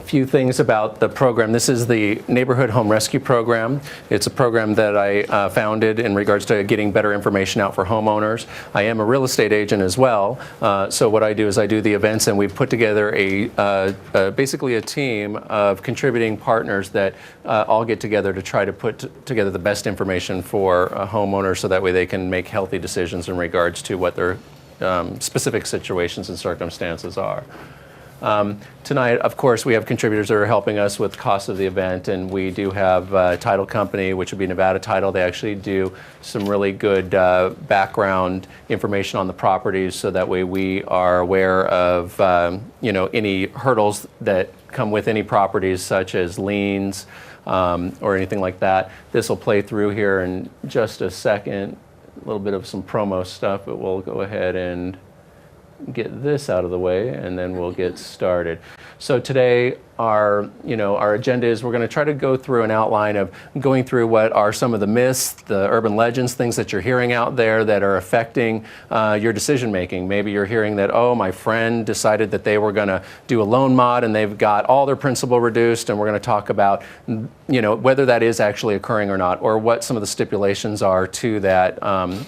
few things about the program. This is the Neighborhood Home Rescue Program. It's a program that I founded in regards to getting better information out for homeowners. I am a real estate agent as well. So what I do is I do the events, and we've put together basically a team of contributing partners that all get together to try to put together the best information for homeowners so that way they can make healthy decisions in regards to what their specific situations and circumstances are. Tonight, of course, we have contributors that are helping us with the cost of the event, and we do have a title company, which would be Nevada Title. They actually do some really good background information on the properties, so that way we are aware of any hurdles that come with any properties, such as liens or anything like that. This will play through here in just a second. A little bit of some promo stuff, but we'll go ahead and get this out of the way, and then we'll get started. So today, our agenda is we're going to try to go through an outline of going through what are some of the myths, the urban legends, things that you're hearing out there that are affecting your decision making. Maybe you're hearing that, oh, my friend decided that they were going to do a loan mod and they've got all their principal reduced, and we're going to talk about whether that is actually occurring or not, or what some of the stipulations are to that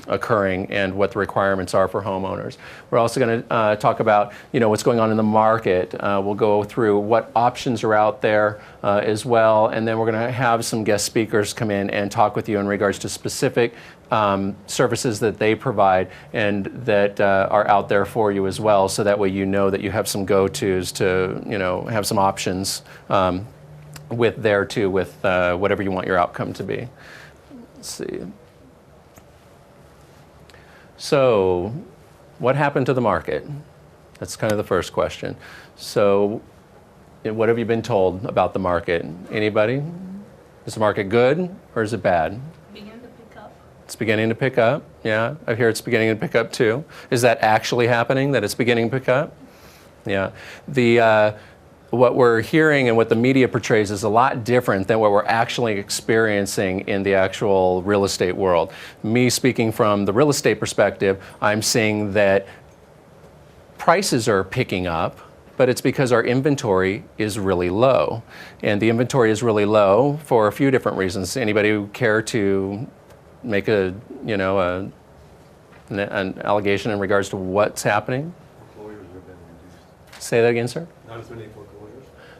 occurring and what the requirements are for homeowners. We're also going to talk about what's going on in the market. We'll go through what options are out there as well, and then we're going to have some guest speakers come in and talk with you in regards to specific services that they provide and that are out there for you as well, so that way that you have some go-tos to have some options with whatever you want your outcome to be. Let's see. So, what happened to the market? That's kind of the first question. So, what have you been told about the market? Anybody? Is the market good or is it bad? Beginning to pick up. It's beginning to pick up. Yeah, I hear it's beginning to pick up too. Is that actually happening, that it's beginning to pick up? Yeah. What we're hearing and what the media portrays is a lot different than what we're actually experiencing in the actual real estate world. Me speaking from the real estate perspective, I'm seeing that prices are picking up, but it's because our inventory is really low. And the inventory is really low for a few different reasons. Anybody care to make an allegation in regards to what's happening? Foreclosures have been reduced. Say that again, sir? Not as many foreclosures.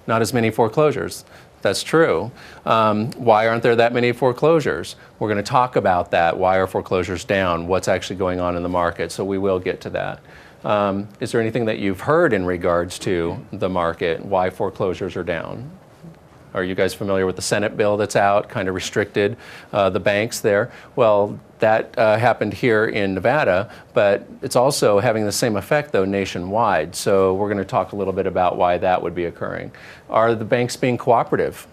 Not as many foreclosures. That's true. Why aren't there that many foreclosures? We're going to talk about that. Why are foreclosures down? What's actually going on in the market? So we will get to that. Is there anything that you've heard in regards to the market, why foreclosures are down? Are you guys familiar with the Senate bill that's out, kind of restricted the banks there? Well, that happened here in Nevada, but it's also having the same effect, though, nationwide. So we're going to talk a little bit about why that would be occurring. Are the banks being cooperative?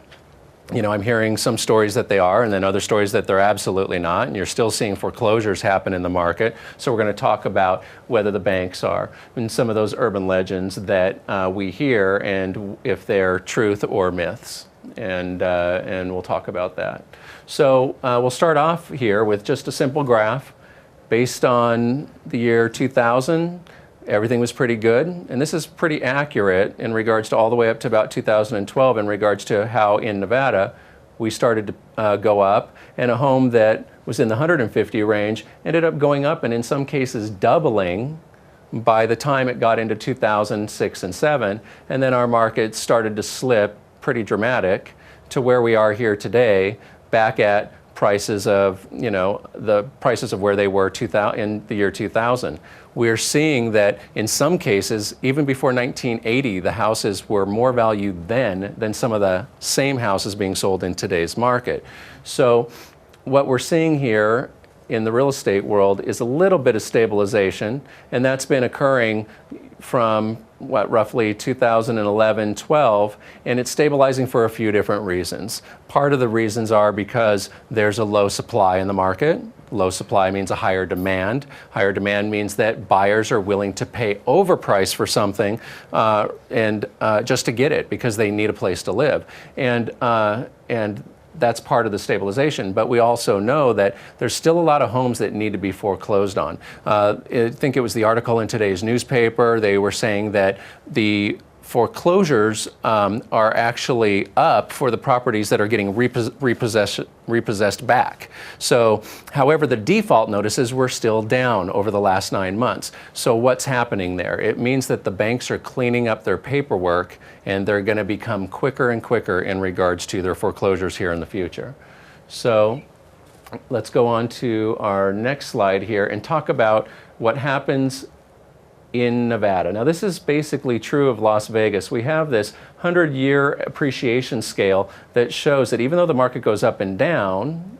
I'm hearing some stories that they are, and then other stories that they're absolutely not, and you're still seeing foreclosures happen in the market. So we're going to talk about whether the banks are, and some of those urban legends that we hear, and if they're truth or myths, and we'll talk about that. So we'll start off here with just a simple graph based on the year 2000. Everything was pretty good, and this is pretty accurate in regards to all the way up to about 2012 in regards to how in Nevada we started to go up, and a home that was in the 150 range ended up going up, and in some cases doubling by the time it got into 2006 and 7, and then our market started to slip pretty dramatic to where we are here today, back at prices of, the prices of where they were in the year 2000. We're seeing that in some cases, even before 1980, the houses were more valued then than some of the same houses being sold in today's market. So what we're seeing here in the real estate world is a little bit of stabilization, and that's been occurring from roughly 2011-12, and it's stabilizing for a few different reasons. Part of the reasons are because there's a low supply in the market. Low supply means a higher demand. Higher demand means that buyers are willing to pay overprice for something and just to get it because they need a place to live. And that's part of the stabilization, but we also know that there's still a lot of homes that need to be foreclosed on. I think it was the article in today's newspaper. They were saying that the foreclosures are actually up for the properties that are getting repossessed back. So, however, the default notices were still down over the last 9 months. So what's happening there? It means that the banks are cleaning up their paperwork, and they're going to become quicker and quicker in regards to their foreclosures here in the future. So let's go on to our next slide here and talk about what happens in Nevada. Now, this is basically true of Las Vegas. We have this 100-year appreciation scale that shows that even though the market goes up and down,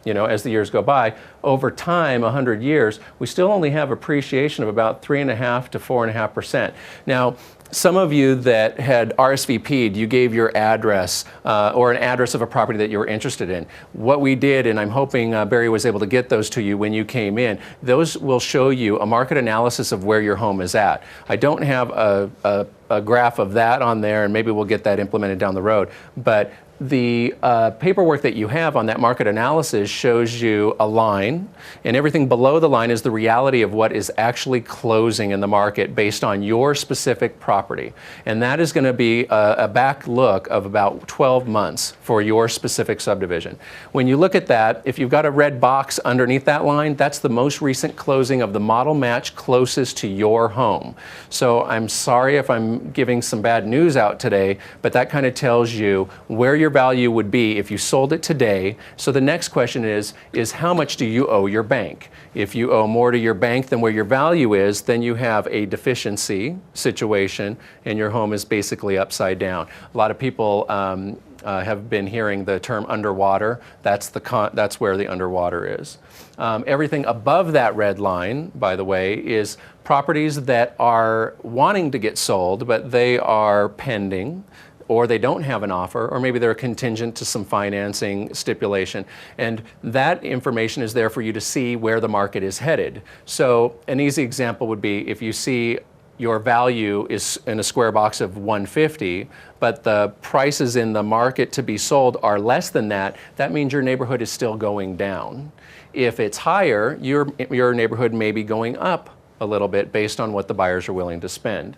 as the years go by, over time, 100 years, we still only have appreciation of about 3.5 to 4.5%. Now, some of you that had RSVP'd, you gave your address or an address of a property that you were interested in. What we did, and I'm hoping Barry was able to get those to you when you came in, those will show you a market analysis of where your home is at. I don't have a graph of that on there, and maybe we'll get that implemented down the road, but the paperwork that you have on that market analysis shows you a line, and everything below the line is the reality of what is actually closing in the market based on your specific property. And that is going to be a back look of about 12 months for your specific subdivision. When you look at that, if you've got a red box underneath that line, that's the most recent closing of the model match closest to your home. So I'm sorry if I'm giving some bad news out today, but that kind of tells you where your value would be if you sold it today. So the next question is how much do you owe your bank? If you owe more to your bank than where your value is, then you have a deficiency situation and your home is basically upside down. A lot of people have been hearing the term underwater. That's where the underwater is. Everything above that red line, by the way, is properties that are wanting to get sold, but they are pending, or they don't have an offer, or maybe they're contingent to some financing stipulation. And that information is there for you to see where the market is headed. So an easy example would be if you see your value is in a square box of 150, but the prices in the market to be sold are less than that, that means your neighborhood is still going down. If it's higher, your neighborhood may be going up a little bit based on what the buyers are willing to spend.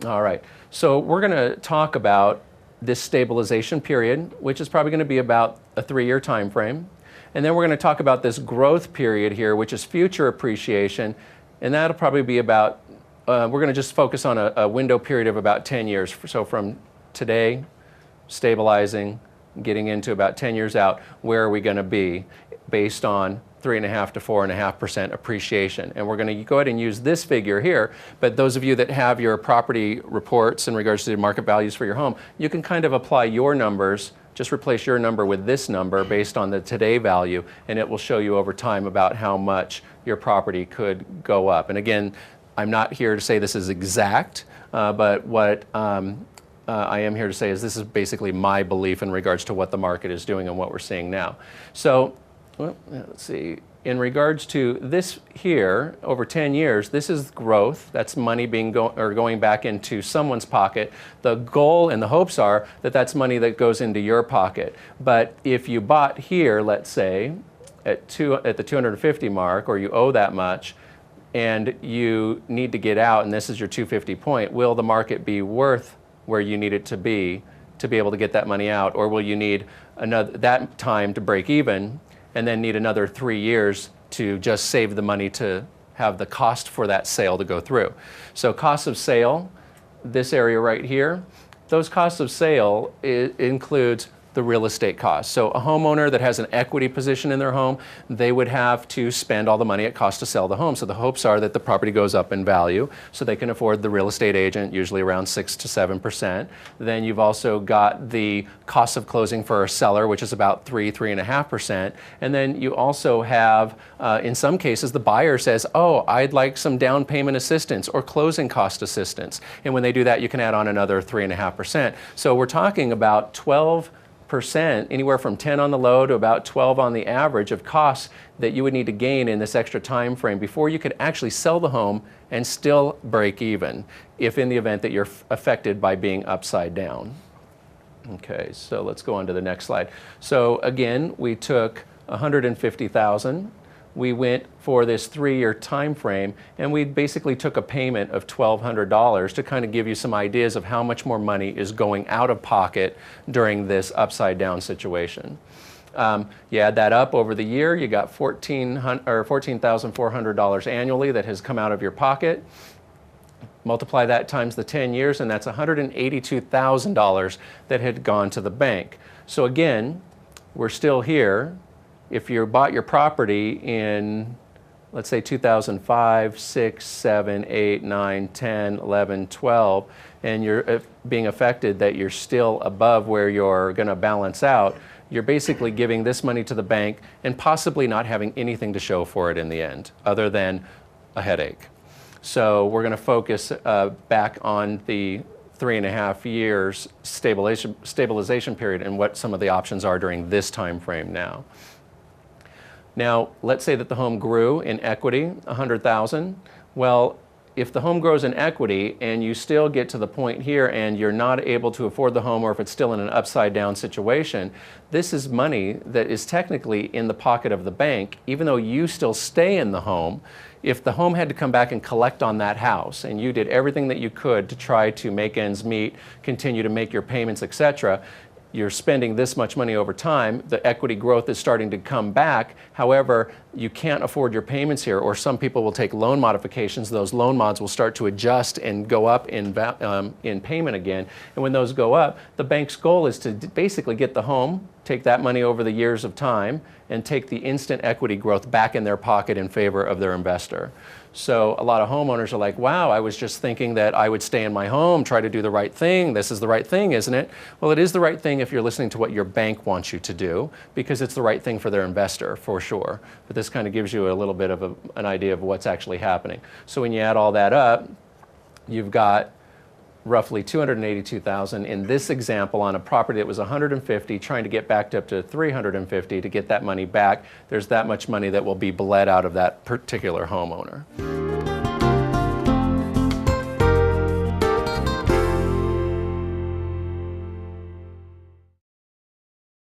All right, so we're going to talk about this stabilization period, which is probably going to be about a 3-year time frame. And then we're going to talk about this growth period here, which is future appreciation. And that'll probably be about, we're going to just focus on a window period of about 10 years. So from today, stabilizing, getting into about 10 years out, where are we going to be based on 3.5 to 4.5% appreciation. And we're going to go ahead and use this figure here, but those of you that have your property reports in regards to the market values for your home, you can kind of apply your numbers, just replace your number with this number based on the today value, and it will show you over time about how much your property could go up. And again, I'm not here to say this is exact, but what I am here to say is this is basically my belief in regards to what the market is doing and what we're seeing now. So, well, let's see. In regards to this here, over 10 years, this is growth. That's money going back into someone's pocket. The goal and the hopes are that that's money that goes into your pocket. But if you bought here, let's say, at the 250 mark, or you owe that much, and you need to get out, and this is your 250 point, will the market be worth where you need it to be able to get that money out, or will you need that time to break even, and then need another 3 years to just save the money to have the cost for that sale to go through? So cost of sale, this area right here, those costs of sale includes the real estate costs. So a homeowner that has an equity position in their home, they would have to spend all the money it costs to sell the home. So the hopes are that the property goes up in value, so they can afford the real estate agent, usually around 6 to 7%. Then you've also got the cost of closing for a seller, which is about 3.5%. And then you also have, in some cases, the buyer says, oh, I'd like some down payment assistance or closing cost assistance. And when they do that, you can add on another 3.5%. So we're talking about 12%, anywhere from 10 on the low to about 12 on the average of costs that you would need to gain in this extra time frame before you could actually sell the home and still break even, if in the event that you're affected by being upside down. Okay, so let's go on to the next slide. So again, we took 150,000, we went for this 3-year time frame, and we basically took a payment of $1,200 to kind of give you some ideas of how much more money is going out of pocket during this upside down situation. You add that up over the year, you got $14,400 annually that has come out of your pocket. Multiply that times the 10 years, and that's $182,000 that had gone to the bank. So again, we're still here. If you bought your property in, let's say 2005, 6, 7, 8, 9, 10, 11, 12, and you're being affected that you're still above where you're going to balance out, you're basically giving this money to the bank and possibly not having anything to show for it in the end, other than a headache. So we're going to focus back on the 3.5 years stabilization period and what some of the options are during this time frame now. Now, let's say that the home grew in equity, $100,000. Well, if the home grows in equity and you still get to the point here and you're not able to afford the home, or if it's still in an upside down situation, this is money that is technically in the pocket of the bank, even though you still stay in the home. If the home had to come back and collect on that house, and you did everything that you could to try to make ends meet, continue to make your payments, etc., you're spending this much money over time, the equity growth is starting to come back. However, you can't afford your payments here, or some people will take loan modifications. Those loan mods will start to adjust and go up in payment again. And when those go up, the bank's goal is to basically get the home, take that money over the years of time, and take the instant equity growth back in their pocket in favor of their investor. So a lot of homeowners are like, wow, I was just thinking that I would stay in my home, try to do the right thing. This is the right thing, isn't it? Well, it is the right thing if you're listening to what your bank wants you to do, because it's the right thing for their investor, for sure. But this kind of gives you a little bit of an idea of what's actually happening. So when you add all that up, you've got roughly $282,000 in this example on a property that was $150, trying to get backed up to $350 to get that money back. There's that much money that will be bled out of that particular homeowner.